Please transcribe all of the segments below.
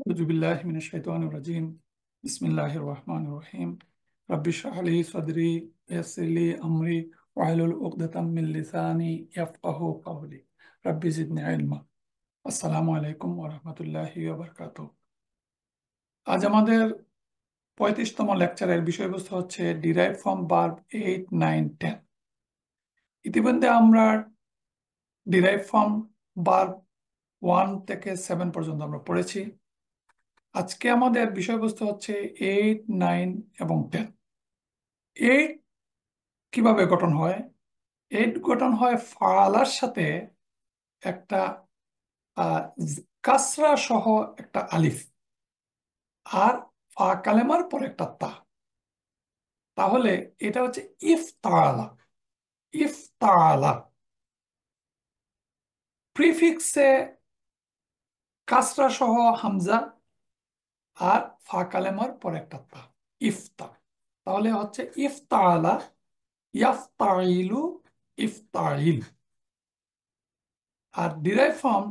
أعوذ بالله من الشيطان الرجيم بسم الله الرحمن الرحيم رب اشرح لي صدري ويسر لي أمري واحلل عقدة من لساني يفقه قولي رب زدني علما আসসালামু আলাইকুম ওয়া রাহমাতুল্লাহি ওয়া বারাকাতুহু। আজ আমাদের 35তম লেকচারের বিষয়বস্তু হচ্ছে ডিরাইভ ফ্রম ভার্ব 8, 9, 10। ইতিমধ্যে আমরা ডিরাইভ ফ্রম ভার্ব 1 থেকে 7 পর্যন্ত আমরা পড়েছি। আজকে আমাদের বিষয়বস্তু হচ্ছে 8, 9 এবং 10। 8 কিভাবে গঠন হয়? 8 গঠন হয় ফালার সাথে একটা কাসরা সহ একটা আলিফ আর ফা কালেমার পর একটা তা। তাহলে এটা হচ্ছে ইফতালা। ইফতালা প্রিফিক্সে কাসরা সহ হামজা আর ফা কালেমার পর একটা তা, ইফতা। তাহলে হচ্ছে ইফতালা, ইয়াফতাইলু, ইফতাইল। আর ডিরাইভ ফ্রম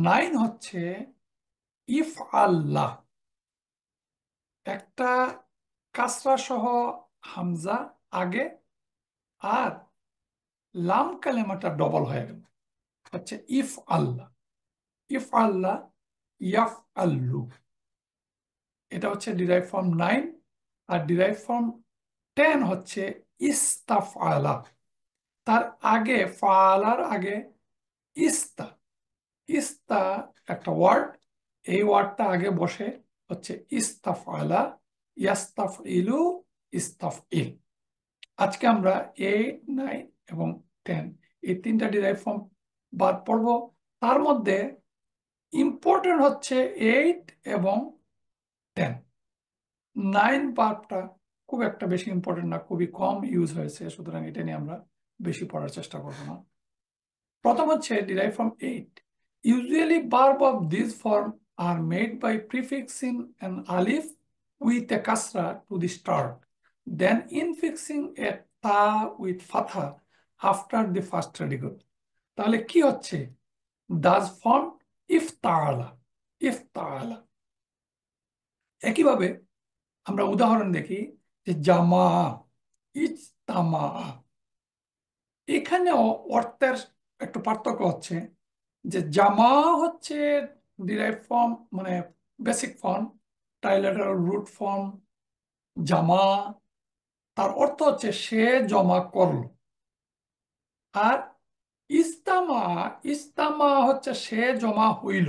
9 হচ্ছে ইফ আল্লাহ, একটা কাসরা সহ হামজা আগে আর লাম কালেমাটা ডবল হয়ে গেল, হচ্ছে ইফ আল্লাহ। ইফ আল্লাহ, ইয়াফ আল্লু। এটা হচ্ছে ডিরাইভ ফ্রম 9। আর ডিরাইভ ফ্রম 10 হচ্ছে ইস্তাফ আলা। তার আগে ফালার আগে ইস্তা। ইস্তা একটা ওয়ার্ড, এই ওয়ার্ডটা আগে বসে, হচ্ছে ইস্তাফআলা, ইয়াস্তাফইলু, ইস্তাফইল। আজকে আমরা 8, 9 এবং 10 এই তিনটা ডিরাইভ ফর্ম বাদ পড়ব। তার মধ্যে ইম্পর্টেন্ট হচ্ছে 8 এবং 10। 9 বারটা খুব একটা বেশি ইম্পর্টেন্ট না, খুবই কম ইউজ হয়েছে, সুতরাং এটা নিয়ে আমরা বেশি পড়ার চেষ্টা করবো না। প্রথম হচ্ছে derive from 8। Usually verb of this form are made by prefixing an alif with a kasra to the start, then infixing a ta with fatha after the first radical. তাহলে কি হচ্ছে? does form ইফতালা, ইফতালা। একইভাবে আমরা উদাহরণ দেখি যে জামা, ইজতামা। এখানেও অর্থের একটু পার্থক্য হচ্ছে যে জামা হচ্ছে ডিরাইভ ফর্ম, মানে বেসিক ফর্ম, ট্রাইলেটারাল রুট ফর্ম জামা। তার অর্থ হচ্ছে সে জমা করল। আর ইস্তামা, ইস্তামা হচ্ছে সে জমা হইল।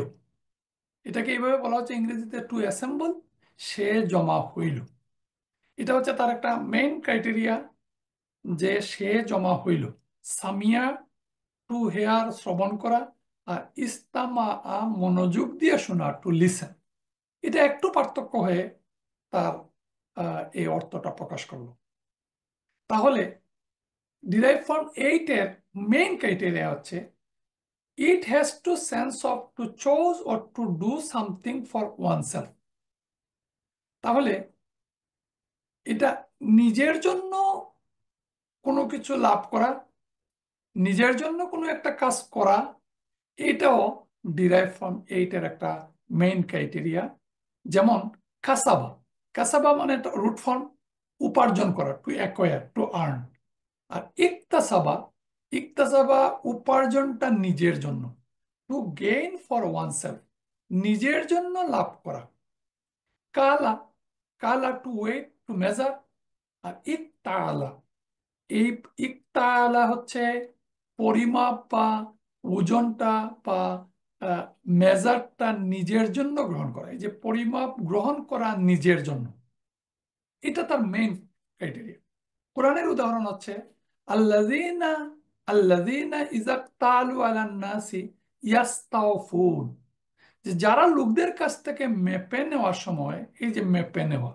এটাকে এইভাবে বলা হচ্ছে ইংরেজিতে টু অ্যাসেম্বল, সে জমা হইল। এটা হচ্ছে তার একটা মেইন ক্রাইটেরিয়া, যে সে জমা হইল। সামিয়া, টু হেয়ার, শ্রবণ করা। আর ইস্তামা, মনোযোগ দিয়ে শোনা, টু লিসেন। এটা একটু পার্থক্য হয়ে তার এই অর্থটা প্রকাশ করলো। তাহলে ডিরাইভ ফ্রম 8 এর মেইন ক্রাইটেরিয়া হচ্ছে it has to sense of to choose or to do something for oneself. তাহলে এটা নিজের জন্য কোনো কিছু লাভ করা, নিজের জন্য কোনো একটা কাজ করা, এটাও ডিরাইভ ফ্রম 8 এর একটা মেইন ক্রাইটেরিয়া। যেমন কাসাবা, কাসাবা মানে রুট ফর্ম উপার্জন করা, টু অ্যাকোয়ার, টু আর্ন। আর ইকতাসাবা, ইকতাসাবা উপার্জনটা নিজের জন্য, টু গেইন ফর ওয়ানসেলফ, নিজের জন্য লাভ করা। কালা, কালা টু ওয়েট, টু মেজার। আর ইকতালা, এই ইকতালা হচ্ছে পরিমাপ বা ওজনটা বা মেজারটা নিজের জন্য গ্রহণ করা। এই যে পরিমাপ গ্রহণ করা নিজের জন্য, এটা তার মেইন ক্রাইটেরিয়া। কোরআনের উদাহরণ হচ্ছে আল্লাযীনা, আল্লাযীনা ইযা তালু আলান নাসি ইয়াস্তাওফুন, যে যারা লোকদের কাছ থেকে মেপে নেওয়ার সময়, এই যে মেপে নেওয়া,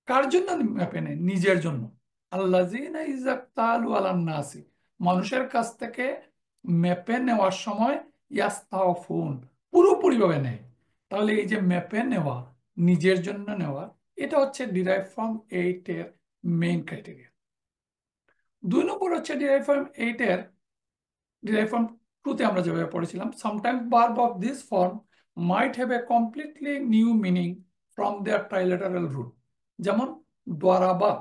কার জন্য মেপে নেয়? নিজের জন্য। আল্লাযীনা ইযা তালু আলান নাসি, মানুষের কাছ থেকে মেপে নেওয়ার সময় ইয়াস্তাওফুন, পুরোপুরিভাবে নেয়। তাহলে এই যে মেপে নেওয়া, নিজের জন্য নেওয়া, এটা হচ্ছে ডিরাইভ ফ্রম 8 এর মেইন ক্রাইটেরিয়া। 2 নম্বর হচ্ছে ডিরাইভ ফ্রম 8 এর, ডিরাইভ ফ্রম 2 তে আমরা যেভাবে পড়েছিলাম, sometimes verb of this form might have a completely new meaning from their trilateral root. যেমন দরাবা,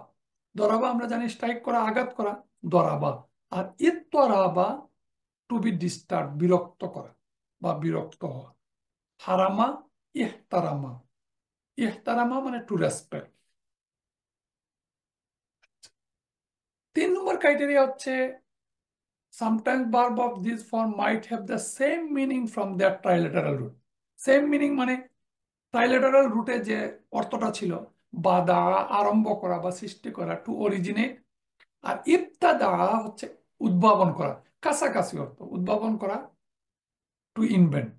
দরাবা আমরা জানি স্ট্রাইক করা, আঘাত করা, দরাবা। আর ইত্তরাবা টু বি ডিস্টার্ব, বিরক্ত করা বা বিরক্ত হওয়া। হারামা, ইহতারামা, ইহতারামা মানে টু রেসপেক্ট। 3 নম্বর ক্রাইটেরিয়া হচ্ছে sometimes verb of this form might have the same meaning from their trilateral root. Same meaning মানে ট্রাইলেটারাল রুটে যে অর্থটা ছিল, বাদা আরম্ভ করা বা সৃষ্টি করা, টু অরিজিনেট। আর ইবতাদা হচ্ছে উদ্ভাবন করা, কাছাকাছি অর্থ, উদ্ভাবন করা, টু ইনভেন্ট।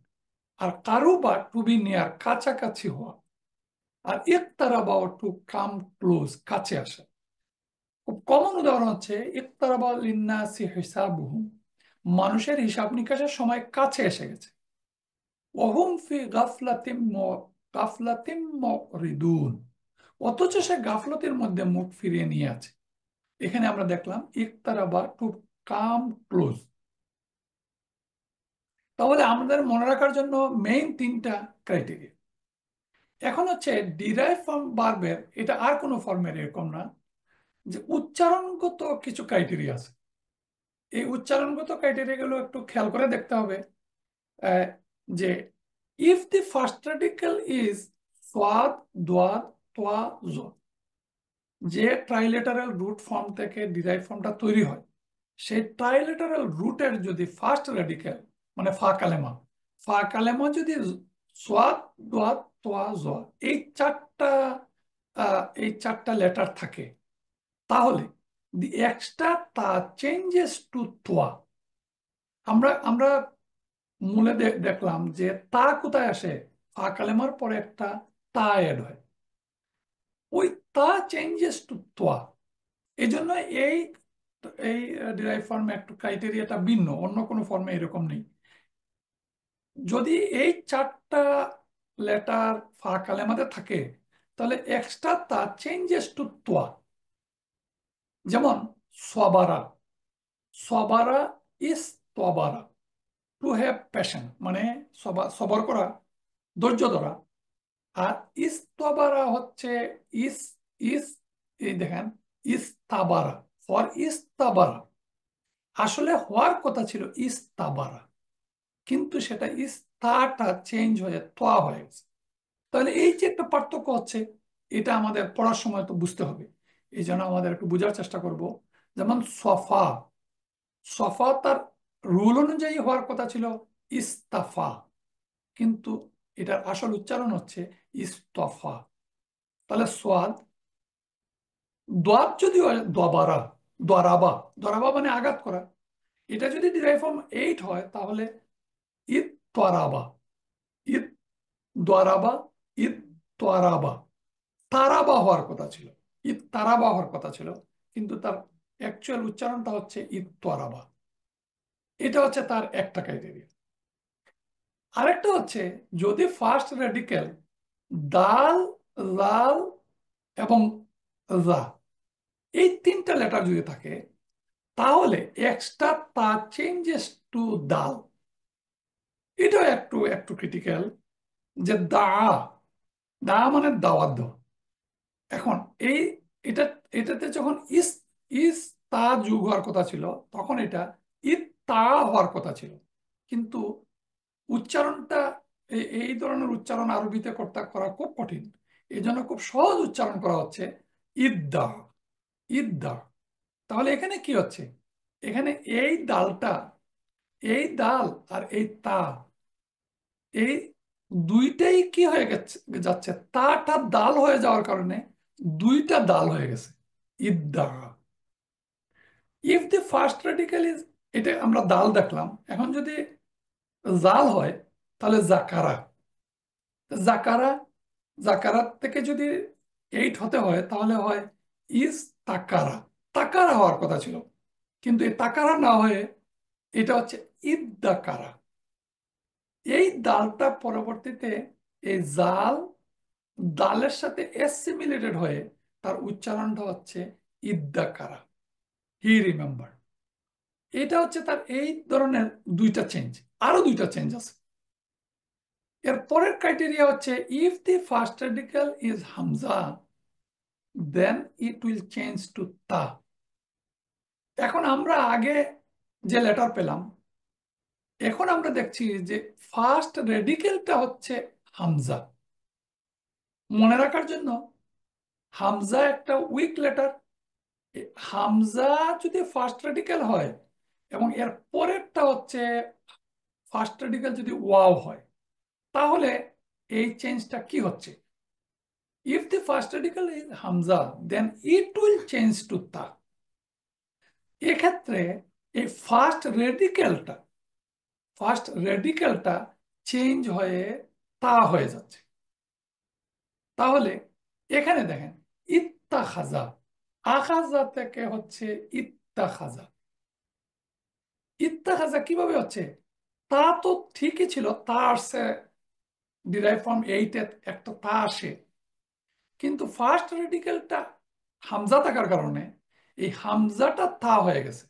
আর কারুবা টু বি নিয়ার, কাছাকাছি হওয়া। আর ইকতারাবা টু কাম ক্লোজ, কাছে আসা। খুব কমন উদাহরণ হচ্ছে ইকতারাবা লিন্নাসি হিসাবুহুম, মানুষের হিসাব নিকাশের সময় কাছে এসে গেছে। ওহুম ফি গাফলাতিম মুরিদুন, অথচ সে গাফলতের মধ্যে মুখ ফিরিয়ে নিয়ে আছে। এখানে আমরা দেখলাম ইকতারাবা টু কাম ক্লোজ। তাহলে আমাদের মনে রাখার জন্য মেইন 3টা ক্রাইটেরিয়া। এখন হচ্ছে ডিরাইভ ফর্ম ভার্বের, এটা আর কোনো ফর্মের এরকম না, যে উচ্চারণগত কিছু ক্রাইটেরিয়া আছে। এই উচ্চারণগত ক্রাইটেরিয়া গুলো একটু খেয়াল করে দেখতে হবে। আহ, যে if the first article is সোয়াদ, দোয়াদ, তোয়া, জ, যে ট্রাইলেটারাল রুট ফর্ম থেকে ডিরাইভ ফর্মটা তৈরি হয়, সেই ট্রাইলেটারাল রুটের যদি ফার্স্ট রেডিক্যাল মানে ফা কালেমা, ফা কালেমা যদি সোয়াদ, দোয়াদ, তোয়া, জ, এই চারটা লেটার থাকে, তাহলে দি এক্সট্রা তা চেঞ্জেস টু তোয়া। আমরা আমরা মূলে দেখলাম যে তা কোথায় আসে, ফা কালেমার পরে একটা তা অ্যাড হয়, ওই তা চেঞ্জেস টু তোয়া। এই জন্য এই এই ডিরাইভ ফর্মে একটু ক্রাইটেরিয়াটা ভিন্ন, অন্য কোনো ফর্মে এরকম নেই। যদি এই চারটা লেটার ফা কালেমাতে থাকে, তাহলে এক্সট্রা তা চেঞ্জেস টু তোয়া। যেমন সবারা, সবারা ইস তবারা, টু হ্যাভ প্যাশন মানে সবর করা, ধৈর্য ধরা। আর ইস্তবারা হচ্ছে ইস, ইস, এই দেখেন ইস্তাবারা, ফর ইস্তাবারা, আসলে হওয়ার কথা ছিল ইস্তাবারা, কিন্তু সেটা ইস্তাটা চেঞ্জ হয়ে তোয়া হয়ে গেছে। তাহলে এই যে একটা পার্থক্য হচ্ছে, এটা আমাদের পড়ার সময় তো বুঝতে হবে। এই জন্য আমাদের একটু বোঝার চেষ্টা করব। যেমন সফা, সফা তার রুল অনুযায়ী হওয়ার কথা ছিল ইস্তাফা, কিন্তু এটার আসল উচ্চারণ হচ্ছে ইস্তফা। তাহলে সোয়াদ, দোয়াব যদি হয় দবারা, দরাবা, দরাবা মানে আঘাত করা, এটা যদি ডিরাইভ ফর্ম 8 হয়, তাহলে ইদ ত্বরাবা, ইদ দরাবা, ইদ ত্বরাবা, তারাবা হওয়ার কথা ছিল, ইদ তারাবা হওয়ার কথা ছিল, কিন্তু তার অ্যাকচুয়াল উচ্চারণটা হচ্ছে ইদ ত্বরাবা। এটা হচ্ছে তার একটা ক্রাইটেরিয়া। আরেকটা হচ্ছে যদি ফার্স্ট রেডিক্যাল দাল, লাল এবং রা, এই 3টা লেটার যদি থাকে, তাহলে এক্সট্রা তা চেঞ্জেস টু দাল। এটাও একটু একটু ক্রিটিক্যাল, যে দা, দা মানে দাওয়াত দেওয়া। এখন এই এটা এটাতে যখন ইস, ইস তা যোগ হওয়ার কথা ছিল, তখন এটা ইত তা হওয়ার কথা ছিল, কিন্তু উচ্চারণটা এই ধরনের উচ্চারণ আরবিতে করা খুব কঠিন। এই জন্য খুব সহজ উচ্চারণ করা হচ্ছে ইদ্দা, ইদ্দা। তাহলে এখানে কি হচ্ছে, এখানে এই দালটা, এই দাল আর এই তা, এই দুইটাই কি হয়ে গেছে, যাচ্ছে, তাটা দাল হয়ে যাওয়ার কারণে দুইটা দাল হয়ে গেছে, ইদ্দা। If the first radical is, এটা আমরা দাল দেখলাম, এখন যদি জাল হয়, তাহলে জাকারা, জাকারা, জাকারাত থেকে যদি 8 হতে হয়, তাহলে হয় ইজ তাকারা, তাকারা হওয়ার কথা ছিল, কিন্তু এই তাকারা না হয়ে এটা হচ্ছে ইদ্দাকারা। এই দালটা পরবর্তীতে এই জাল দালের সাথে অ্যাসিমিলেটেড হয়ে তার উচ্চারণটা হচ্ছে ইদ্দাকারা, হি রিমেম্বার। এটা হচ্ছে তার এই ধরনের দুইটা চেঞ্জ। আরো দুইটা চেঞ্জ আছে। এর পরের ক্রাইটেরিয়া হচ্ছে if the first radical is হামজা then it will change to তা। এখন আমরা আগে যে লেটার পেলাম, এখন আমরা দেখছি যে ফার্স্ট রেডিক্যালটা হচ্ছে হামজা। মনে রাখার জন্য, হামজা একটা উইক লেটার। হামজা যদি ফার্স্ট রেডিক্যাল হয় এবং এর পরেরটা হচ্ছে ফার্স্ট রেডিক্যাল যদি ওয়াও হয়, তাহলে এই চেঞ্জটা কি হচ্ছে? If the first radical is হামজা then it will change to তা। এক্ষেত্রে এই ফার্স্ট রেডিক্যালটা চেঞ্জ হয়ে তা হয়ে যাচ্ছে। তাহলে এখানে দেখেন, ইত্তাখাজা, আখাজা থেকে হচ্ছে ইত্তাখাজা। ইত্তাখাজা কিভাবে হচ্ছে? তা তো ঠিকই ছিল, তা আসছে ডিরাইভ ফ্রম এইট, একটা তা আসে, কিন্তু ফার্স্ট রেডিক্যালটা হামজা থাকার কারণে এই হামজাটা তা হয়ে গেছে।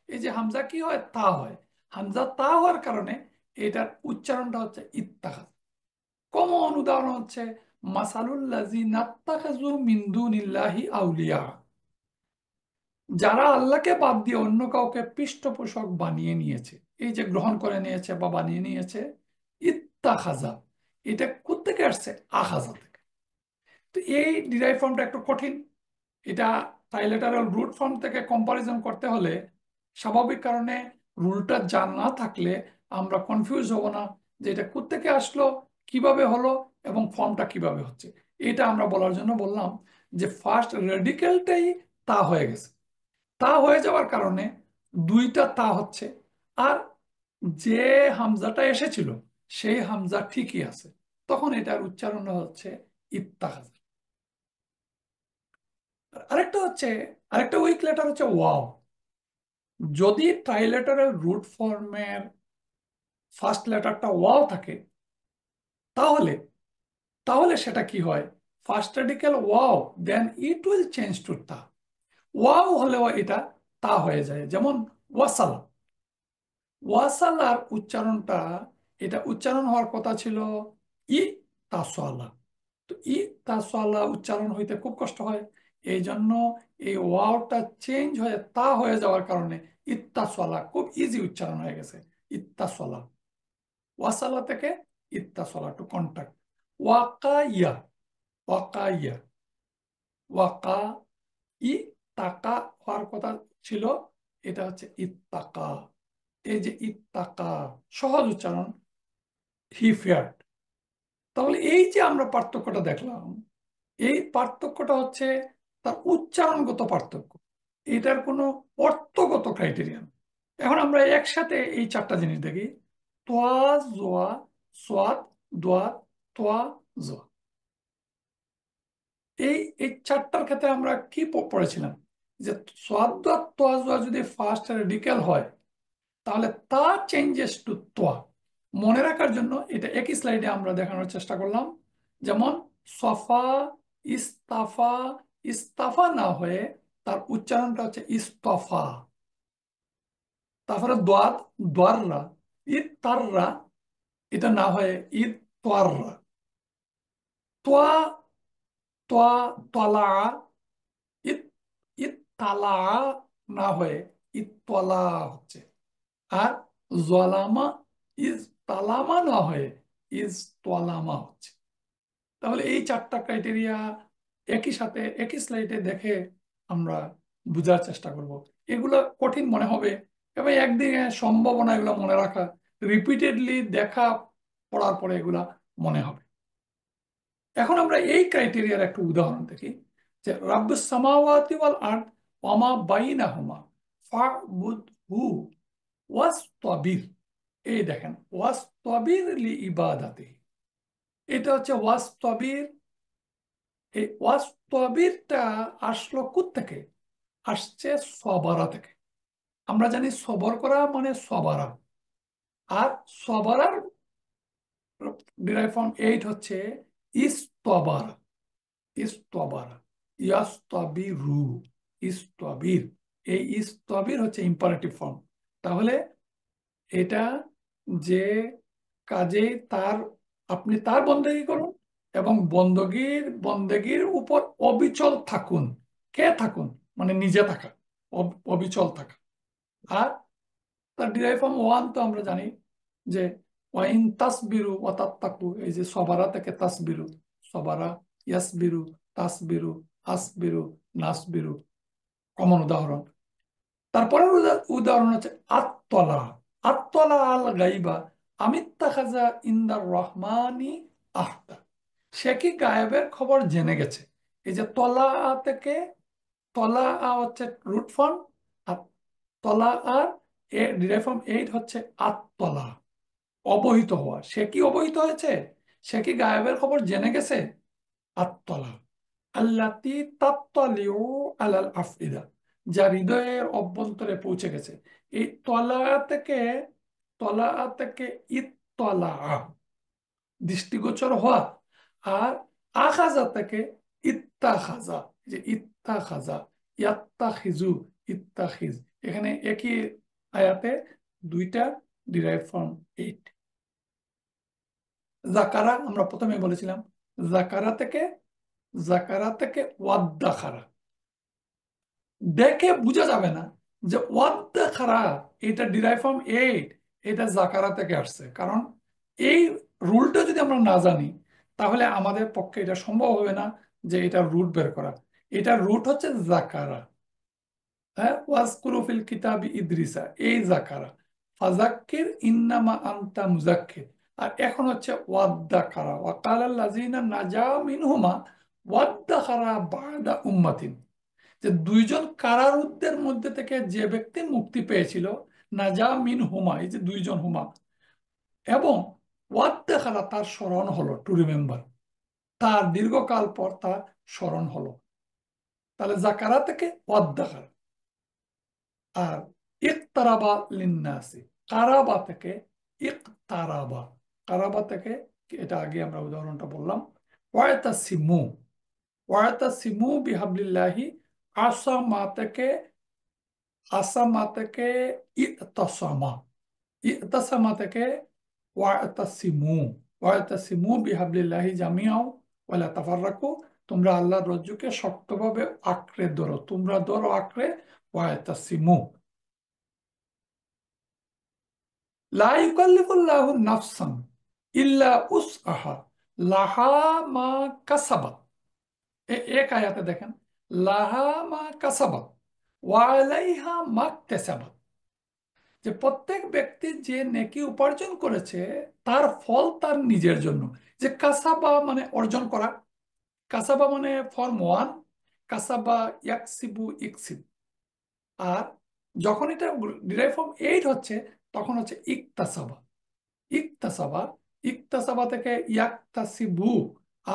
এই যে হামজা কি হয়? তা হয়। হামজা তা হওয়ার কারণে এটার উচ্চারণটা হচ্ছে ইত্তাখাজ। কমন উদাহরণ হচ্ছে মাসালুল্লাযিনা ইত্তাখাযু মিন দুনিল্লাহি আউলিয়া, যারা আল্লাহকে বাদ দিয়ে অন্য কাউকে পৃষ্ঠপোষক বানিয়ে নিয়েছে। এই যে গ্রহণ করে নিয়েছে বা বানিয়ে নিয়েছে, ইত্তাখাজা, এটা কোত্থেকে আসছে? আখাজা থেকে। তো এই ডিরাইভ ফর্মটা একটু কঠিন। এটা ট্রাইলেটারাল রুট ফর্ম থেকে কম্পারিজন করতে হলে স্বাভাবিক কারণে রুলটা জানা থাকলে আমরা কনফিউজ হব না যে এটা কোত্থেকে আসলো, কিভাবে হলো এবং ফর্মটা কিভাবে হচ্ছে। এটা আমরা বলার জন্য বললাম যে ফার্স্ট রেডিক্যালটাই তা হয়ে গেছে। তা হয়ে যাওয়ার কারণে দুইটা তা হচ্ছে, আর যে হামজাটা এসেছিল সেই হামজা ঠিকই আছে, তখন এটার উচ্চারণ হচ্ছে ইত্তাখাজ। আরেকটা হচ্ছে, আরেকটা উইক লেটার হচ্ছে ওয়াও। যদি ট্রাইলেটারের রুট ফর্মের ফার্স্ট লেটারটা ওয়াও থাকে, তাহলে তাহলে সেটা কি হয়? ফার্স্ট রেডিক্যাল ওয়াও, then it will change to তা। ওয়াও হলেও এটা তা হয়ে যায়। যেমন ওয়াসালা, ওয়াসালার উচ্চারণটা, এটা উচ্চারণ হওয়ার কথা ছিল ই তাসওয়ালা। তো ই তাসওয়ালা উচ্চারণ হইতে খুব কষ্ট হয়, এই জন্য এই ওয়াওটা চেঞ্জ হয়ে তা হয়ে যাওয়ার কারণে ইত্তাসওয়ালা খুব ইজি উচ্চারণ হয়ে গেছে। ইত্তাসওয়ালা, ওয়াসালা থেকে ইত্তাসওয়ালা, টু কন্টাক্ট। ওয়াকাইয়া, ওয়াকাইয়া, ওয়াকা, ই তাকা হওয়ার কথা ছিল, এটা হচ্ছে ইত্তাকা। এই যে ইত্তাকা, সহজ উচ্চারণ, হি ফেয়ার্ড। তাহলে এই যে আমরা পার্থক্যটা দেখলাম, এই পার্থক্যটা হচ্ছে তার উচ্চারণগত পার্থক্য, এটার কোনো অর্থগত ক্রাইটেরিয়া না। এখন আমরা একসাথে এই চারটা জিনিস দেখি। তোয়া, জোয়া, সোয়াদ, দোয়া, তোয়া, জোয়া। এই এই চারটার ক্ষেত্রে আমরা কি পড়েছিলাম? যে সোয়াদ, দোয়া, তোয়া, জোয়া যদি ফার্স্ট রেডিক্যাল হয়, তাহলে তা চেঞ্জেস টু তোয়া। মনে রাখার জন্য এটা একই স্লাইডে আমরা দেখানোর চেষ্টা করলাম। যেমন সফা, ইস্তাফা, ইস্তাফা না হয়ে তার উচ্চারণটা হচ্ছে ইস্তফা। তারপরে দোয়াদ, দোয়াররা, ঈদ তাররা, এটা না হয়ে ঈদ তোয়াররা। তোয়া, তোয়া, তলা, ঈদ, ঈদ তালা না হয়ে ঈদ তলা হচ্ছে। আর জলামা, ইজ তালামা না হয়ে ইজ তোয়ালামা হচ্ছে। তাহলে এই চারটা ক্রাইটেরিয়া একই সাথে একই স্লাইডে দেখে আমরা বুঝার চেষ্টা করব। এগুলো কঠিন মনে হবে এবং একদিনে সম্ভব না এগুলো মনে রাখা। রিপিটেডলি দেখা, পড়ার পরে এগুলা মনে হবে। এখন আমরা এই ক্রাইটেরিয়ার একটা উদাহরণ দেখি, যে রাব্বুস সামাওয়াতি ওয়াল আরদ ওয়া মা বাইনাহুমা ফা'বুদহু ওয়াসতাবির। এই দেখেন, ওয়াসতাবির লি ইবাদাতি, এটা হচ্ছে ওয়াসতাবির। এই ওয়াসতাবিরটা আসলো কোত্থেকে? আসছে সবারা থেকে। আমরা জানি সবর করা মানে সবারা, আর সবারার ডিরাইভ ফর্ম এইট হচ্ছে ইস্তবারা, ইস্তবারা, ইয়াস্তাবিরু, ইস্তবির। এই ইস্তবির হচ্ছে ইম্পারেটিভ ফর্ম। তাহলে এটা যে কাজে তার আপনি তার বন্দেগী করুন এবং বন্দেগীর উপর অবিচল থাকুন। কে থাকুন? মানে নিজে থাকা, অবিচল থাকা। আর তার ডিরাইভ ফর্ম ওয়ান তো আমরা জানি যে ওয়াইন তাসবিরু ওয়া তাত্তাকু, এই যে সবারা থেকে তাসবিরু, সবারা, ইয়াসবিরু, তাসবিরু, আসবিরু, নাসবিরু, কমন উদাহরণ। তারপরের উদাহরণ হচ্ছে আত্তলা। আত্তলা আল গাইবা আমিত্তাখাজা ইন্দার রহমানি আহদা। সে কি গায়েবের খবর জেনে গেছে? এই যে তলা থেকে, তলা হচ্ছে রুট ফর্ম, আর তলা আর ডিরাইভ ফর্ম এইট হচ্ছে আত্তলা, অবহিত হওয়া। সে কি অবহিত হয়েছে? সে কি গায়েবের খবর জেনে গেছে? আত্তলা আল্লাতি তাত্তালিউ আলাল আফইদা, যা হৃদয়ের অভ্যন্তরে পৌঁছে গেছে। এই তলা থেকে, তলা থেকে ইত্তলা, দৃষ্টিগোচর হওয়া। আর আখাজা থেকে ইত্তাখাজা, যে ইত্তাখাজা, ইয়াত্তাখিজু, ইত্তাখিজ, এখানে একই আয়াতে দুইটা ডিরাইভ ফর্ম এইট। জাকারা আমরা প্রথমে বলেছিলাম, জাকারা থেকে, জাকারা থেকে ওয়াদ্দাখারা। দেখে বোঝা যাবে না যে ওয়াদ্দাখারা এটা ডিরাইভ ফর্ম এইট, এটা জাকারা থেকে আসছে। কারণ এই রুলটা যদি আমরা না জানি, তাহলে আমাদের পক্ষে এটা সম্ভব হবে না যে এটা রুট বের করা। এটা রুট হচ্ছে জাকারা। হ্যাঁ, ওয়াজকুরু ফিল কিতাবি ইদ্রিসা, এই জাকারা। ফাজাক্কির ইন্নামা আনতা মুজাক্কির। আর এখন হচ্ছে ওয়াদ্দাকারা, ওয়াকালাল লাযিনা নাজা মিনহুমা ওয়াদ্দাকারা বাদা উম্মাতিন, যে দুইজন কারারুদ্ধের মধ্যে থেকে যে ব্যক্তি মুক্তি পেয়েছিল, নাজা মিন হুমা, এই যে দুইজন হুমা, এবং ওয়াদ্দাকারা তার স্মরণ হলো, টু রিমেম্বার, তার দীর্ঘকাল পর তার স্মরণ হলো। তাহলে জাকারা থেকে ওয়াদ্দাকারা। আর ইকতারাবা লিন্নাসি, কারাবা থেকে ইকতারাবা, কারাবা থেকে, এটা আগে আমরা উদাহরণটা বললাম। ওয়াতাসিমু, ওয়াতাসিমু বিহাবলিল্লাহি, আসামা থেকে, আসামা থেকে ইতাসামা, ইতাসামা থেকে ওয়াতাসিমু, ওয়াতাসিমু বিহাবলিল্লাহি জামিআও ওয়ালা তাফাররাকু, তোমরা আল্লাহর রজ্জুকে শক্তভাবে আঁকড়ে ধরো, তোমরা ধরো আঁকড়ে। ওয়াতাসিমু, লা ইউকাল্লিফুল্লাহু নাফসান ইল্লা উসআহা লাহা মা কাসাবাত। এক আয়াতে দেখেন, লাহা মা কাসাবাত ওয়া আলাইহা মাকতাসাবাত, যে প্রত্যেক ব্যক্তি যে নেকি উপার্জন করেছে তার ফল তার নিজের জন্য। যে কাসাবা মানে অর্জন করা, কাসাবা মানে ফর্ম ওয়ান, কাসাবা ইয়াকসিবু ইকসিব। আর যখন এটা ডিরাইভ ফর্ম এইট হচ্ছে, তখন হচ্ছে ইকতাসাবা, ইকতাসাবা, ইকতাসাবা থেকে ইয়াকতাসিবু,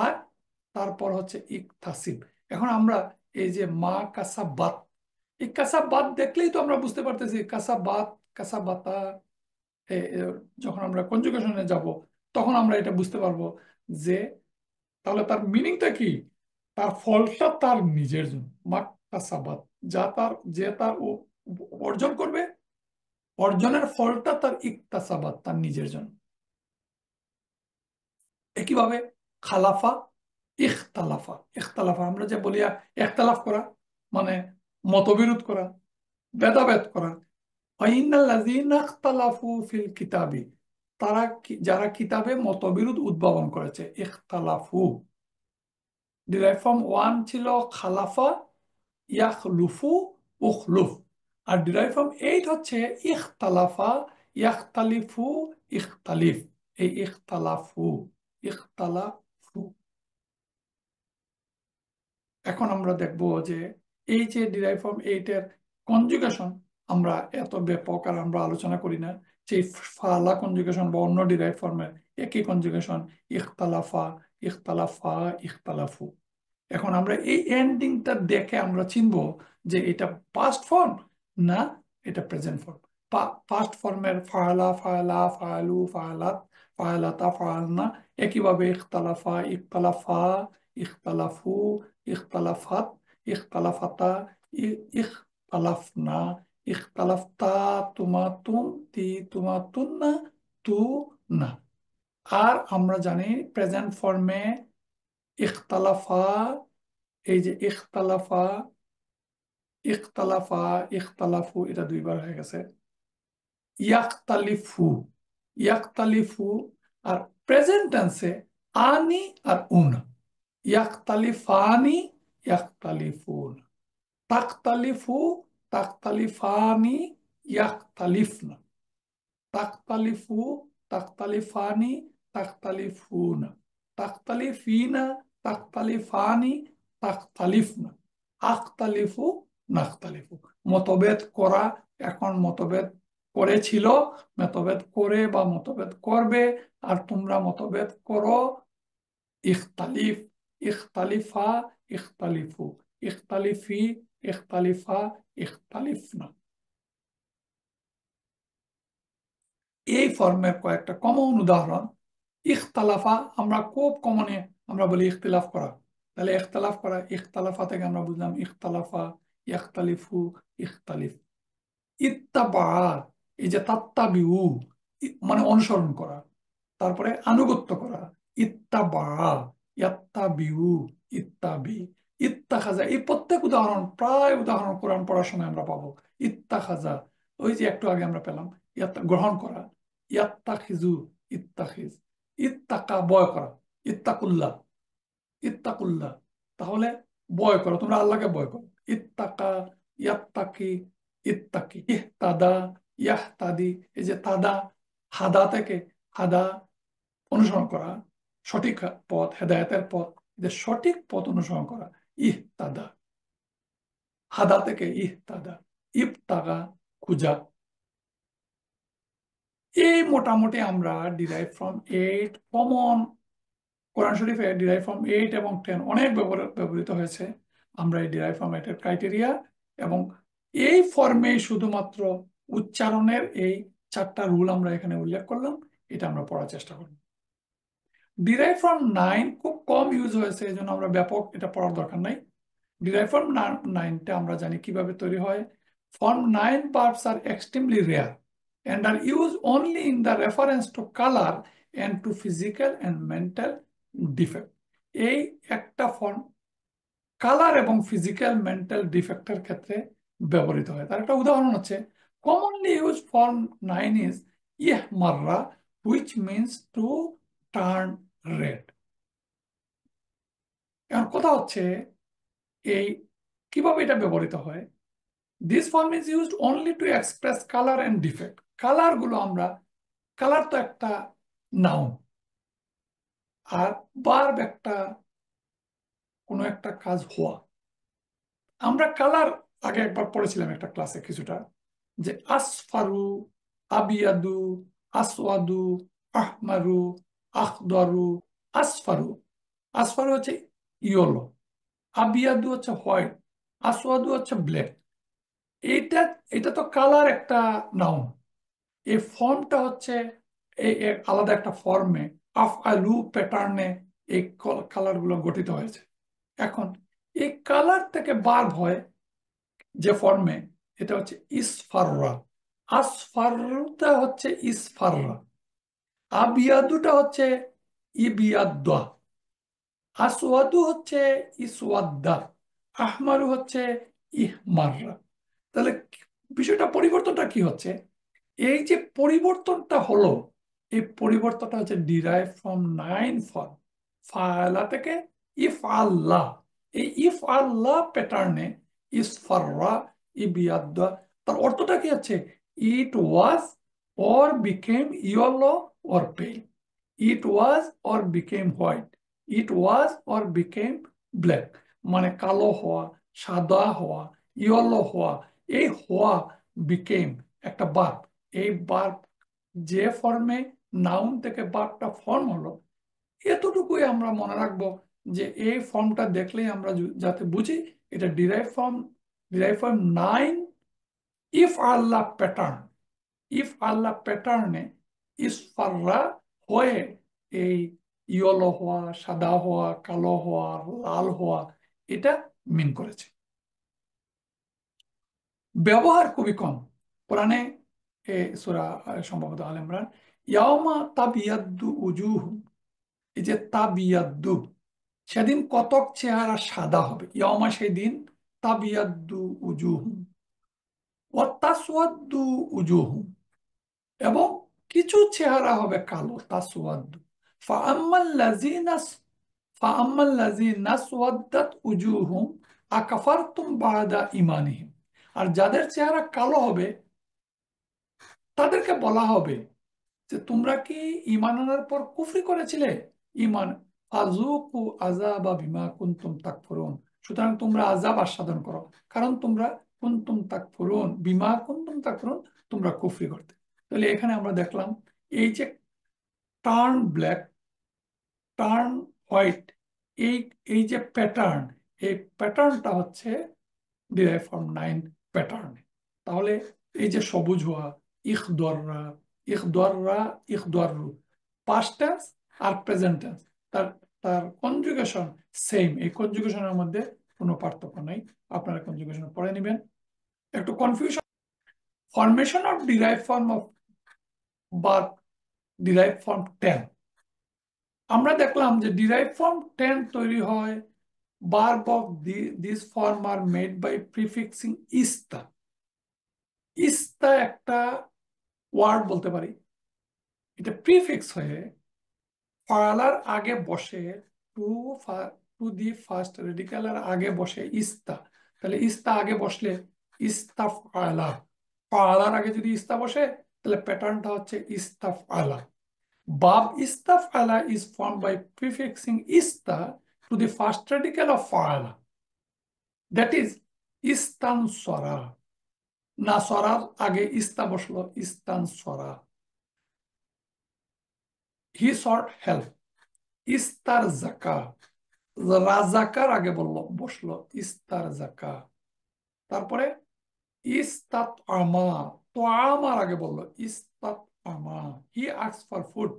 আর তারপর হচ্ছে ইকতাসিব। এখন আমরা এই যে মা কাসাবাত, এই কাসাবাত দেখলেই তো আমরা বুঝতে পারতেছি কাসাবাত, কাসাবাতা। যখন আমরা কনজুগেশনে যাব, তখন আমরা এটা বুঝতে পারবো যে তাহলে তার মিনিংটা কি, তার ফলটা তার নিজের জন্য। মা কাসাবাত, যা তার, যে তার অর্জন করবে, অর্জনের ফলটা তার ইকতাসাবাত, তার নিজের জন্য। একইভাবে খালাফা, ইখতালাফা, ইখতালাফা আমরা যে বলি একতালাফ করা, মানে মতবিরোধ করা, ভেদাভেদ করা। ফাইনাল্লাযীনা ইখতালাফু ফিল কিতাবি, তারা যারা কিতাবে মতবিরোধ উদ্ভাবন করেছে। ইখতালাফু ডিরাইভ ফর্ম ওয়ান ছিল খালাফা, ইয়াখলুফু, উখলুফ। আর ডিরাইভ ফর্ম এইট হচ্ছে ইখতালাফা, ইয়াখতালিফু, ইখতালিফ। এই ইখতালাফু, ইখতালাফু। এখন আমরা দেখব যে এই যে ডিরাইভ ফর্ম এইটের কনজুগেশন আমরা এত ব্যাপক আর আমরা আলোচনা করি না। যে ফালা কনজুগেশন বা অন্য ডিরাইভ ফর্মের একই কনজুগেশন, ইখতালাফা, ইখতালাফা, ইখতালাফু। এখন আমরা এই এন্ডিংটা দেখে আমরা চিনবো যে এটা পাস্ট ফর্ম না এটা প্রেজেন্ট ফর্ম। পাস্ট ফর্মের ফালা, ফালা, ফালু, ফালাত, ফালাতা, ফালনা, একইভাবে ইখতালাফা, ইখতালাফা, ইখতালাফু, ইখতালাফাত, ইখতালাফাতা, ইখতালাফনা, ইখতালাফতা, তুমা তুম, তি তুমা তুন্না, তু না। আর আমরা জানি প্রেজেন্ট ফর্মে ইখতালাফা, এই যে ইখতালাফা, ইখতালাফা, ইখতালাফু, এটা দুইবার হয়ে গেছে। ইয়াখতালিফু, ইয়াখতালিফু। আর প্রেজেন্ট টেন্সে আনি আর উন, ইয়াখতালিফানি, ইয়াখতালিফুন। তাখতালিফু, তাখতালিফানি, ইয়াখতালিফনা। তাখতালিফু, তাখতালিফানি, তাখতালিফুনা। তাখতালিফিনা, তাখতালিফানি, তাখতালিফনা। আখতালিফু, নাখতালিফু। মতভেদ করা, এখন মতভেদ করেছিল, মতভেদ করে বা মতভেদ করবে। আর তোমরা মতভেদ করো। ইখতালিফ, ইখতালিফা, ইখতালিফু, ইখতালিফি, ইখতালিফা, ইখতালিফনা। এই ফর্মের কয়েকটা কমন উদাহরণ। ইখতালাফা আমরা খুব কমনে আমরা বলি ইখতিলাফ করা। তাহলে ইখতিলাফ করা, ইখতালাফা থেকে আমরা বুঝলাম ইখতালাফা, ইখতালিফু, ইখতালিফ। ইত্তাবা, এই যে তাত্তাবিউ, মানে অনুসরণ করা, তারপরে আনুগত্য করা। ইত্তাবা, ইয়াত্তাবিউ, ইত্তাবি। ইত্তাখাজা, এই প্রত্যেক উদাহরণ, প্রায় উদাহরণ কোরআন পড়ার সময় আমরা পাবো। ইত্তাখাজা, ওই যে একটু আগে আমরা পেলাম, গ্রহণ করা। ইয়াত্তাখিজু, ইত্তাখিজ। ইত্তাকা, ভয় করা। ইত্তাকুল্লাহ, ইত্তাকুল্লাহ, তাহলে ভয় করো, তোমরা আল্লাহকে ভয় করো। ইত্তাকা, ইয়াত্তাকি, ইত্তাকি। ইহতাদা, ইয়াহতাদি, এই যে তাদা, হাদা থেকে, হাদা অনুসরণ করা, সঠিক পথ, হেদায়েতের পথ, যে সঠিক পথ অনুসরণ করা। ইহতাদা, হাদা থেকে ইহতাদা। ইবতাগা, খুঁজা। এই মোটামুটি আমরা ডিরাইভ ফ্রম 8 কমন, কোরআন শরীফে ডিরাইভ ফ্রম 8 এবং 10 অনেক ব্যবহৃত হয়েছে। আমরা এই ডিরাইভ ফ্রম 8 এর ক্রাইটেরিয়া এবং এই ফর্মে শুধুমাত্র উচ্চারণের এই 4টা রুল আমরা এখানে উল্লেখ করলাম, এটা আমরা পড়ার চেষ্টা করব। ডিরাইভ ফ্রম 9 খুব কম ইউজ হয়েছে, এই জন্য আমরা ব্যাপক এটা পড়ার দরকার নাই। ডিরাইভ ফ্রম 9টা আমরা জানি কিভাবে তৈরি হয়। Form 9 verbs are extremely rare and are used only in the reference to color and to physical and mental defect. এই একটা ফর্ম কালার এবং ফিজিক্যাল মেন্টাল ডিফেক্টের ক্ষেত্রে ব্যবহৃত হয়। তার একটা উদাহরণ হচ্ছে কমনলি ইউজ ফর্ম 9 ইজ ইহমাররা, which means to turn red. এখন কথা হচ্ছে এই কিভাবে এটা ব্যবহৃত হয়। This form is used only to express colour and defect. Colour গুলো আমরা, কালার তো একটা নাউন, আর বার্ব একটা, কোনো একটা কাজ হওয়া। আমরা কালার আগে একবার পড়েছিলাম একটা ক্লাসে কিছুটা, যে আসফারু, আবিয়াদু, আসওয়াদু, আহমারু, আখদরু। আসফারু, আসফারু হচ্ছে ইয়েলো, আবিয়াদু হচ্ছে হোয়াইট, আসওয়াদু হচ্ছে ব্ল্যাক। এটা এটা তো কালার একটা নাউন। এই ফর্মটা হচ্ছে এই আলাদা একটা ফর্মে আফ আলু প্যাটার্নে এই কালার গুলো গঠিত হয়েছে। এখন এই কালার থেকে বার্ব হয় যে ফর্মে, এটা হচ্ছে ইসফাররা। আসফারটা হচ্ছে ইসফাররা, আবিয়াদুটা হচ্ছে ইবিয়াদ্দা, আসওয়াদু হচ্ছে ইসওয়াদ্দা, আহমারু হচ্ছে ইহমাররা। তাহলে বিষয়টা, পরিবর্তনটা কি হচ্ছে? এই যে পরিবর্তনটা হলো, এই পরিবর্তনটা হচ্ছে ডিরাইভ ফ্রম 9 ফর্ম। ফাআলা থেকে ইফ আল্লাহ, এই ইফ আল্লাহ প্যাটার্নে ইসফাররা, ইবিয়াদ্দা। তার অর্থটা কি হচ্ছে? It was or became yellow or pale, it was or became white, it was or became black. মানে কালো হওয়া, সাদা হওয়া, ইয়েলো হওয়া। এই হওয়া, বিকেম একটা বার্ব। এই বার্ব যে ফর্মে নাউন থেকে বার্বটা ফর্ম হলো, এতটুকুই আমরা মনে রাখবো, যে এই ফর্মটা দেখলেই আমরা যাতে বুঝি এটা ডিরাইভ ফর্ম 9 ইফ আল্লাহ প্যাটার্ন। ইফ আল্লাহ প্যাটার্নে ইসফাররা হয়ে এই ইয়েলো হওয়া, সাদা হওয়া, কালো হওয়া, লাল হওয়া, এটা মিন করেছে। ব্যবহার খুবই কম কোরআনে। সূরা সম্ভবত আল ইমরান, ইয়াওমা তাবিয়াদ্দু উজুহ, এই যে তাবিয়াদ্দু, সেদিন কতক চেহারা সাদা হবে। ইয়াওমা সেই দিন, তাবিয়াদ্দু উজুহ ওয়া তাসওয়াদ্দু উজুহ, এবং কিছু চেহারা হবে কালো, তাসওয়াদ্দু। ফাআম্মাল্লাযীনা ফাআম্মাল্লাযীনা আসওয়াদ্দাত উজুহুম আকাফারতুম বা'দা ঈমানিহিম, আর যাদের চেহারা কালো হবে তাদেরকে বলা হবে যে তোমরা কি ঈমান আনার পর কুফরি করেছিলে। ঈমান, ফাযুকু আযাবা বিমা কুনতুম তাকফুরুন, সুতরাং তোমরা আযাব আস্বাদন করো, কারণ তোমরা কুনতুম তাকফুরুন, বিমা কুনতুম তাকফুরুন, তোমরা কুফরি করতে। তাহলে এখানে আমরা দেখলাম এই যে টার্ন ব্ল্যাক, টার্ন হোয়াইট, এই এই যে প্যাটার্ন, এই প্যাটার্নটা হচ্ছে ডিরাইভ ফ্রম 9 প্যাটার্ন। তাহলে এই যে সবুজ হওয়া, ইখদররা, ইখদররা, ইখদররু, পাস্ট টেন্স আর প্রেজেন্ট টেন্স, তার তার কনজুগেশন সেম। এই কনজুগেশনের মধ্যে কোনো পার্থক্য নাই, আপনারা কনজুগেশন পড়ে নেবেন। একটু confusion, formation of derive form of verb, derive form 10। আমরা দেখলাম যে ডিরাইভ ফর্ম 10 তৈরি হয়, verb of this form are made by prefixing ইস্তা। ইস্তা একটা ওয়ার্ড বলতে পারি, এটা প্রিফিক্স হয়ে ফালার আগে বসে, টু টু দি ফার্স্ট রেডিক্যালের আগে বসে ইস্তা। তাহলে ইস্তা আগে বসলে ইস্তা ফালা, ফালার আগে যদি ইস্তা বসে তাহলে প্যাটার্নটা হচ্ছে ইস্তা ফালা। বাব ইস্তা ফালা ইজ ফর্ম বাই প্রিফিক্সিং ইস্তা to the first radical of ফালা, দ্যাট ইজ ইস্তান সরা। না সরার আগে ইস্তা বসলো, ইস্তান সরা। হি সর্ট হেল্প, ইস্তার জাকা, রাজাকার আগে বসলো ইস্তার জাকা। তারপরে ইস্তাত আমা, তো আমার আগে বললো ইস্তাত আমা। হি আস্ক ফর ফুড,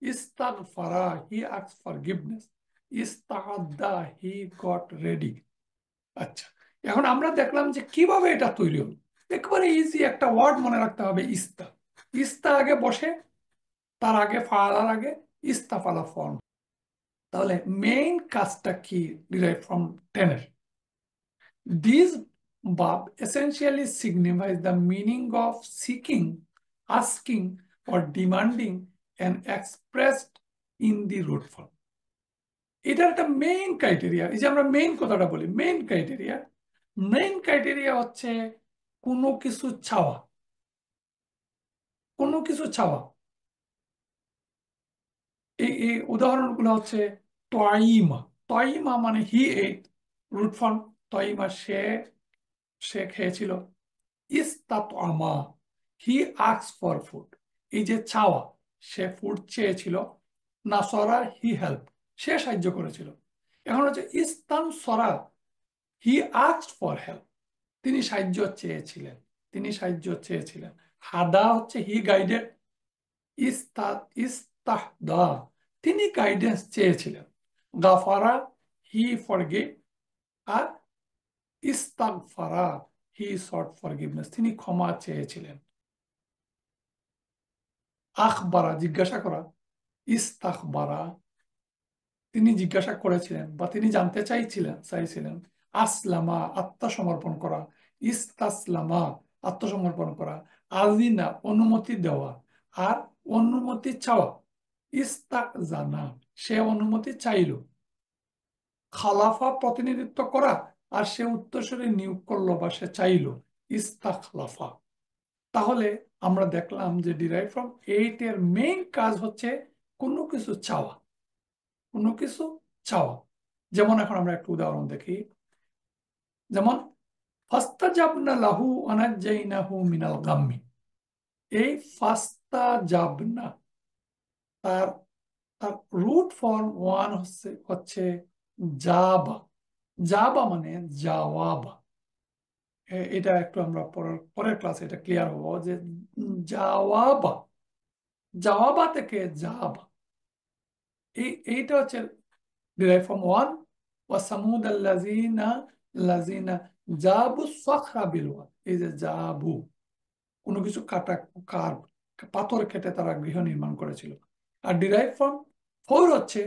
ইস্তাগ ফারা, হি আস্ক ফর গিভনেস, ইস্তাহাদ্দা, হি গট রেডি। আচ্ছা, এখন আমরা দেখলাম যে কিভাবে এটা তৈরি হলো। একেবারে ইজি একটা ওয়ার্ড মনে রাখতে হবে, ইস্তা। ইস্তা আগে বসে, তার আগে ফালার আগে ইস্তাফালা ফর্ম। তাহলে মেইন কাজটা কি ডিরাইভ ফ্রম 10 এর? These verb essentially signifies the meaning of seeking, asking, or demanding and expressed in the root form. এটা একটা মেইন ক্রাইটেরিয়া। এই যে আমরা মেইন কথাটা বলি, মেইন ক্রাইটেরিয়া হচ্ছে কোনো কিছু চাওয়া, কোনো কিছু চাওয়া। এই উদাহরণগুলো হচ্ছে তয়িমা, তয়িমা মানে হি এট, রুট ফর্ম তয়িমা, সে সে খেয়েছিল। ইস্তাত আমা, হি আস্ক ফর ফুড, এই যে চাওয়া, সে ফুড চেয়েছিল। নাসরা, হি হেল্প, সে সাহায্য করেছিল। এখন হচ্ছে ইস্তান সরা, হি আস্কড ফর হেল্প, তিনি সাহায্য চেয়েছিলেন, তিনি সাহায্য চেয়েছিলেন। হাদা হচ্ছে হি গাইডেড, ইস্তা ইস্তাহদা, তিনি গাইডেন্স চেয়েছিলেন। গাফারা, হি ফরগিভ, আর ইস্তাগফারা, হি সট ফরগিভনেস, তিনি ক্ষমা চেয়েছিলেন। আখবারা, জিজ্ঞাসা করা, ইস্তাখবারা, তিনি জিজ্ঞাসা করেছিলেন বা তিনি জানতে চাইছিলেন। আসলামা, আত্মসমর্পণ করা, ইস্তাসলামা, আত্মসমর্পণ করা। আজিনা, অনুমতি দেওয়া আর অনুমতি চাওয়া। ইস্তাকজানা, সে অনুমতি চাইল। খালাফা, প্রতিনিধিত্ব করা, আর সে উত্তরসূরি নিয়োগ করলো বা সে চাইল, ইস্তাখলাফা। তাহলে আমরা দেখলাম যে ডিরাইভ ফ্রম 8 এর মেইন কাজ হচ্ছে কোনো কিছু চাওয়া, কোনো কিছু চাওয়া। যেমন এখন আমরা একটু উদাহরণ দেখি। যেমন ফাস্তাজাবনা লাহু ওয়ানাজ্জাইনাহু মিনাল গাম্মি, এই ফাস্তাজাবনা, তার তার রুট ফর্ম ওয়ান হচ্ছে জাবা। জাবা মানে জাওয়াবা। এটা একটু আমরা পরের ক্লাসে এটা ক্লিয়ার হবো যে জাওয়াবা, জাওয়াবা থেকে জাবা, এইটা হচ্ছে ডিরাইভ ফ্রম ওয়ান। ওয়াসামুদ লাযিনা জাবু সখরা বিল ওয়াদ, এই যে জাবু, কোনো কিছু কাটা, কার্ভ, পাথর কেটে তারা গৃহ নির্মাণ করেছিল। আর ডিরাইভ ফ্রম 4 হচ্ছে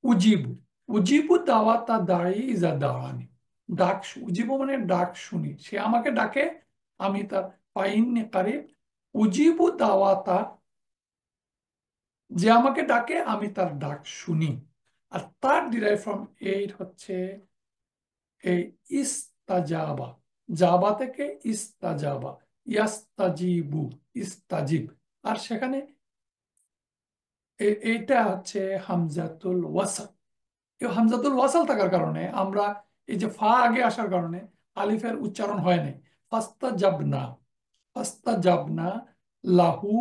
উজিবু। উজিবু দাওয়াতা দাই ইজা দাওয়ানি। ডাক উজিবু মানে ডাক শুনি, সে আমাকে ডাকে আমি তার ফাইন্নি কারিব। উজিবু দাওয়াতা, যে আমাকে ডাকে আমি তার ডাক শুনি। আর তার ডিরাইভ ফ্রম 8 হচ্ছে এই ইস্তাজাবা। জাবা থেকে ইস্তাজাবা, ইয়াস্তাজিবু, ইস্তাজিব। আর সেখানে এইটা হচ্ছে হামজাতুল ওয়াসাল। এই হামজাতুল ওয়াসাল থাকার কারণে আমরা এই যে ফা আগে আসার কারণে আলিফের উচ্চারণ হয় নাই। ফাস্তাজাবনা, ফাস্তাজাবনা লাহু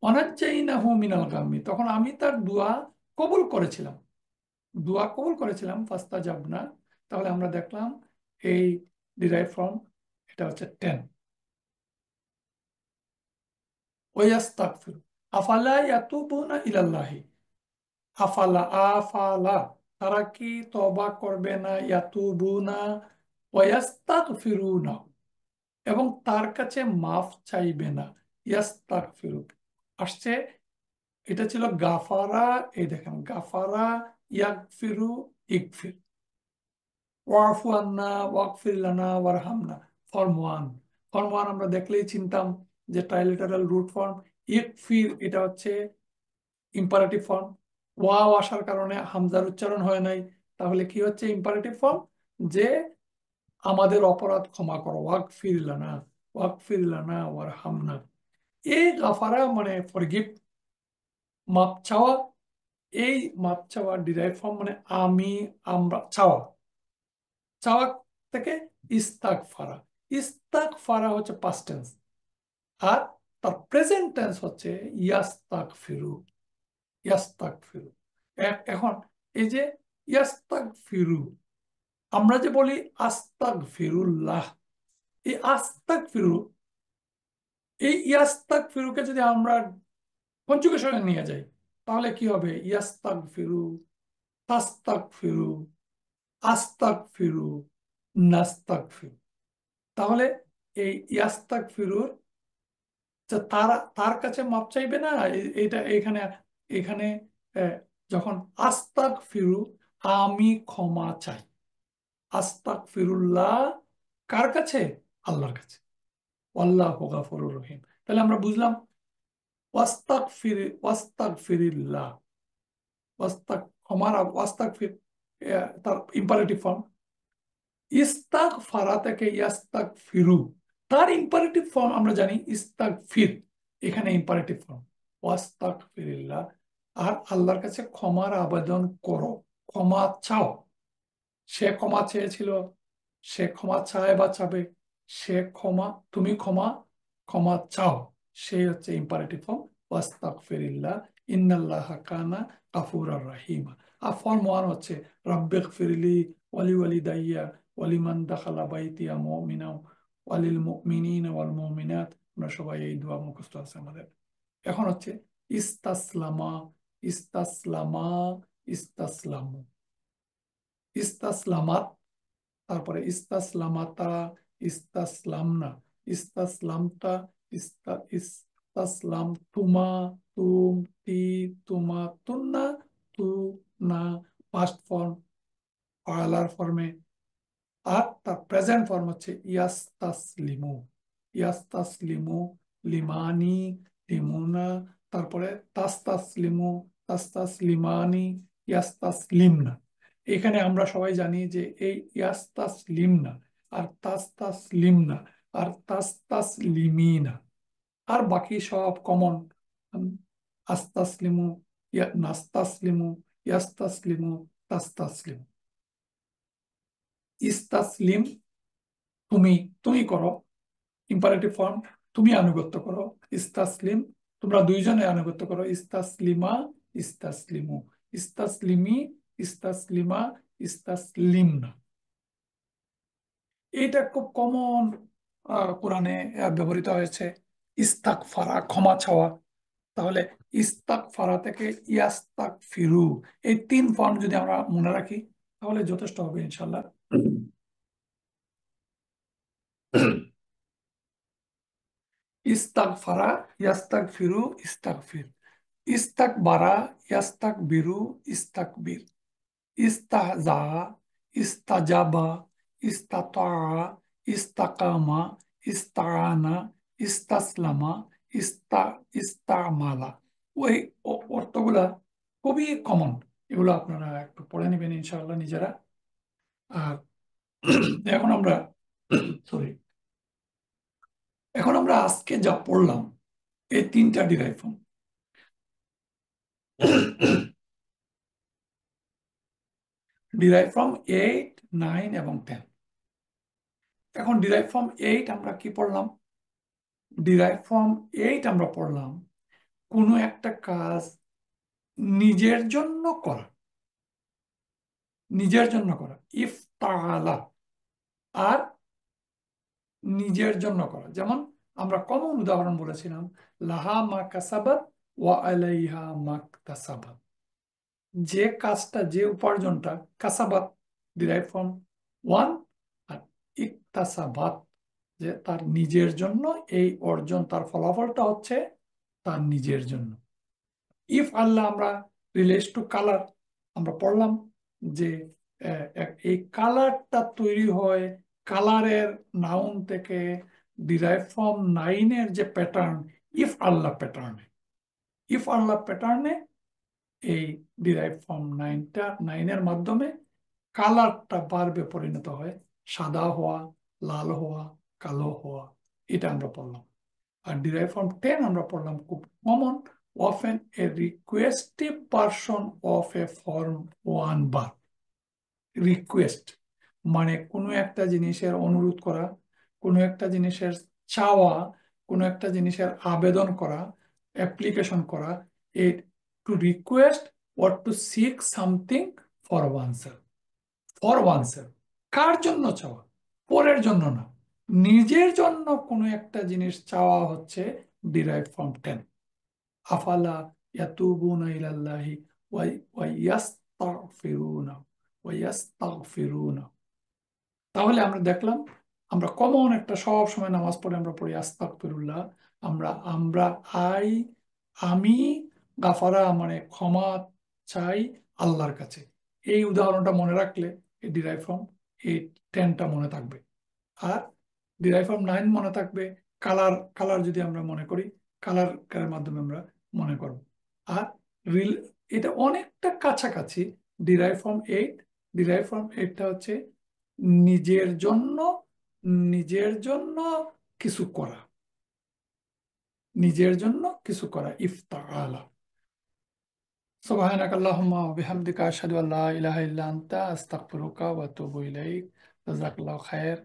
ওয়ানাজ্জাইনাহু মিনাল গাম্মি, তখন আমি তার দোয়া কবুল করেছিলাম, দোয়া কবুল করেছিলাম ফাস্তাজাবনা। তাহলে আমরা দেখলাম এই ডিরাইভ ফ্রম, এটা হচ্ছে 10। ওয়াস্তাগফিরু, আফালা ইয়াতুবুনা ইলাল্লাহি। আফালা, আফালা, তারা কি তওবা করবে না, ইয়াতুবুনা ওয়াস্তাগফিরুনা, এবং তার কাছে মাফ চাইবে না। ইয়াস্তাগফিরু আসছে, এটা ছিল গাফারা। এই দেখেন গাফারা, ইয়াগফিরু, ইগফির। ওয়াফু আন্না, ওয়াগফির লানা, ওয়ারহামনা। ফর্ম ওয়ান, ফর্ম ওয়ান আমরা দেখলেই চিনতাম যে ট্রাইলেটারাল রুট ফর্ম। ইগফির এটা হচ্ছে ইম্পারেটিভ ফর্ম। ওয়াও আসার কারণে হামজার উচ্চারণ হয় নাই, তাহলে কি হচ্ছে ইম্পারেটিভ ফর্ম, যে আমাদের অপরাধ ক্ষমা করো, ওয়াগফির লানা, ওয়াগফির লানা ওয়ারহামনা। এই গাফারা মানে ফরগিভ, মাপ চাওয়া। এই মাপ চাওয়া ডিরাইভ ফর্ম মানে আমি, আমরা, চাওয়া। চাওয়া থেকে ইস্তাগফারা। ইস্তাগফারা হচ্ছে পাস্ট টেন্স, আর তার প্রেজেন্ট টেন্স হচ্ছে ইয়াস্তাগফিরু, ইয়াস্তাগফিরু। এখন এই যে ইয়াস্তাগফিরু, আমরা যে বলি আস্তাগফিরুল্লাহ, এই আস্তাগফিরু, এই ইয়াস্তাগফিরুকে যদি আমরা কনজুগেশনে নিয়ে যাই তাহলে কি হবে? ইয়াস্তাগফিরু, তাস্তাগফিরু, আস্তাগফিরু, নাস্তাগফিরু। তাহলে এই ইয়াস্তাগফিরুর যে তার তার কাছে মাপ চাইবে না, এটা এখানে, এখানে যখন আস্তাগফিরু, আমি ক্ষমা চাই। আস্তাগফিরুল্লাহ কার কাছে? আল্লাহর কাছে। আল্লাহু গাফুরুর রহিম। তাহলে আমরা বুঝলাম ওয়াস্তাগফিরিল্লাহ, ক্ষমার ওয়াস্তাগফির তার ইম্পারেটিভ ফর্ম। ইস্তাগফারা থেকে ইয়াস্তাগফিরু, তার ইম্পারেটিভ ফর্ম আমরা জানি ইস্তাগফির, এখানে ইম্পারেটিভ ফর্ম ওয়াস্তাগফিরিল্লাহ। আর আল্লাহর কাছে ক্ষমার আবেদন করো, ক্ষমা চাও। সে ক্ষমা চেয়েছিল, সে ক্ষমা চায় বা চাবে, সে ক্ষমা, তুমি ক্ষমা, ক্ষমা চাও, সেই হচ্ছে ইম্পারেটিভ ফর্ম ওয়াস্তাগফিরিল্লাহ। ইন্নাল্লাহা কানা গাফুরার রাহিমা। আর ফর্ম ওয়ান হচ্ছে রাব্বিগফিরলি ওয়ালি ওয়ালিদাইয়া ওয়ালিমান দাখালা বাইতিয়া মুমিনা ওয়ালিল মুমিনিনা ওয়াল মুমিনাত। আমরা সবাই এই দোয়া মুখস্থ আছে আমাদের। এখন হচ্ছে ইস্তাসলামা, ইস্তাসলামা, ইস্তাসলামু, ইস্তাসলামাত, তারপরে ইস্তাসলামাতা, ইস্তাসলামনা, ইস্তাসলামতা, ইস্তাসলাম তুমা, তুম, তি, তুমা, তুন্না, তু, না, পাস্ট ফর্ম পার্লার ফর্মে। আর তার প্রেজেন্ট ফর্ম হচ্ছে ইয়াস্তাসলিমু, ইয়াস্তাসলিমু, লিমানি, লিমুনা, তারপরে তাস্তাসলিমু, তাস্তাসলিমানি, ইয়াস্তাসলিমনা। এখানে আমরা সবাই জানি যে এই ইয়াস্তাসলিমনা আর তাস্তাসলিমনা আর তাস্তাসলিমিনা আর বাকি সব কমন। আস্তাসলিমু, নাস্তাসলিমু, ইয়াস্তাসলিমু, তাস্তাসলিমু। ইস্তাসলিম তুমি, তুমি করো, ইম্পারেটিভ ফর্ম, তুমি আনুগত্য করো। ইস্তাসলিম তোমরা দুইজনে আনুগত্য করো। ইস্তাসলিমা, ইস্তাসলিমু, ইস্তাসলিমি, ইস্তাসলিমা, ইস্তাসলিমনা। এটা খুব কমন, কোরআনে ব্যবহৃত হয়েছে। ইস্তাগফারা ক্ষমা চাওয়া। তাহলে ইস্তাগফারা থেকে ইয়াস্তাগফিরু, এই 3 ফর্ম যদি আমরা মনে রাখি তাহলে যথেষ্ট হবে ইনশাল্লাহ। ইস্তাগফারা ইয়াস্তাগফিরু ইস্তাগফির, ইস্তাকবারা ইয়াস্তাকবিরু ইস্তাকবির, ইস্তাহজা ইস্তাজাবা ইস্তাতা ইস্তাকামা ইস্তাআনা ইস্তাসলামা ইস্তামালা। ওই অর্থগুলা খুবই কমন, এগুলো আপনারা একটু পড়ে নেবেন ইনশাআল্লাহ নিজেরা। আর এখন আমরা সরি এখন আমরা আজকে যা পড়লাম এই তিনটা ডিরাইভ ফর্ম, ডিরাইভ ফ্রম 8, 9 এবং 10। এখন ডিরাইভ ফ্রম 8 আমরা কি পড়লাম? ডিরাইভ ফ্রম 8 আমরা পড়লাম কোনো একটা কাজ নিজের জন্য করা, নিজের জন্য করা, ইফতালা, আর নিজের জন্য করা। যেমন আমরা কমন উদাহরণ বলেছিলাম, লাহা মা কাসাবাত ওয়া আলাইহা মা ইকতাসাবাত। যে কাজটা, যে উপার্জনটা, কাসাবাত ডিরাইভ ফ্রম 1, আর ইকতাসাবাত যে তার নিজের জন্য, এই অর্জন, তার ফলাফলটা হচ্ছে তার নিজের জন্য। ইফ আল্লাহ আমরা রিলেটস টু কালার, আমরা পড়লাম যে এই কালারটা তৈরি হয় কালারের নাউন থেকে, ডিরাইভ ফ্রম 9-এর যে প্যাটার্ন, ইফ আল্লাহ প্যাটার্নে, ইফ আল্লাহ প্যাটার্নে এই ডিরাইভ ফ্রম 9-এর মাধ্যমে কালারটা বার্বে পরিণত হয়, সাদা হওয়া, লাল হওয়া, কালো হওয়া। এটা আমরা পড়লাম। আর ডিরাইভ ফ্রম 10 আমরা পড়লাম খুব common, often a requestive person of a form 1 বার। রিকোয়েস্ট মানে কোনো একটা জিনিসের অনুরোধ করা, কোনো একটা জিনিসের চাওয়া, কোনো একটা জিনিসের আবেদন করা, অ্যাপ্লিকেশন করা। A to request or to seek something for oneself, for oneself. কার জন্য চাওয়া? পরের জন্য না, নিজের জন্য কোনো একটা জিনিস চাওয়া হচ্ছে ডিরাইভ ফ্রম 10। আফালা ইয়াতুবুনা ইলাল্লাহি ওয়া ইয়াস্তাগফিরুনা ওয়া ইয়াস্তাগফিরুনা। তাহলে আমরা দেখলাম, আমরা কমন একটা, সব সময় নামাজ পড়ে আমরা পড়ি আস্তাগফিরুল্লাহ। আমরা আমরা আই আমি গাফারা মানে ক্ষমা চাই আল্লাহর কাছে। এই উদাহরণটা মনে রাখলে এই ডিরাইভ ফ্রম এই 10টা মনে থাকবে। আর ডিরাইভ ফ্রম 9 মনে থাকবে, কালার, কালার যদি আমরা মনে করি, কালার এর মাধ্যমে আমরা মনে করব। আর রিল, এটা অনেকটা কাছাকাছি ডিরাইভ ফ্রম 8। ডিরাইভ ফ্রম 8টা হচ্ছে নিজের জন্য, নিজের জন্য কিছু করা, নিজের জন্য কিছু করা, ইফতাআলা। সুবহানাক আল্লাহুম্মা ওয়া বিহামদিকা আশহাদু আল্লা ইলাহা ইল্লা আনতা আস্তাগফিরুকা ওয়া আতুবু ইলাইক। জাযাকাল্লাহু খাইর।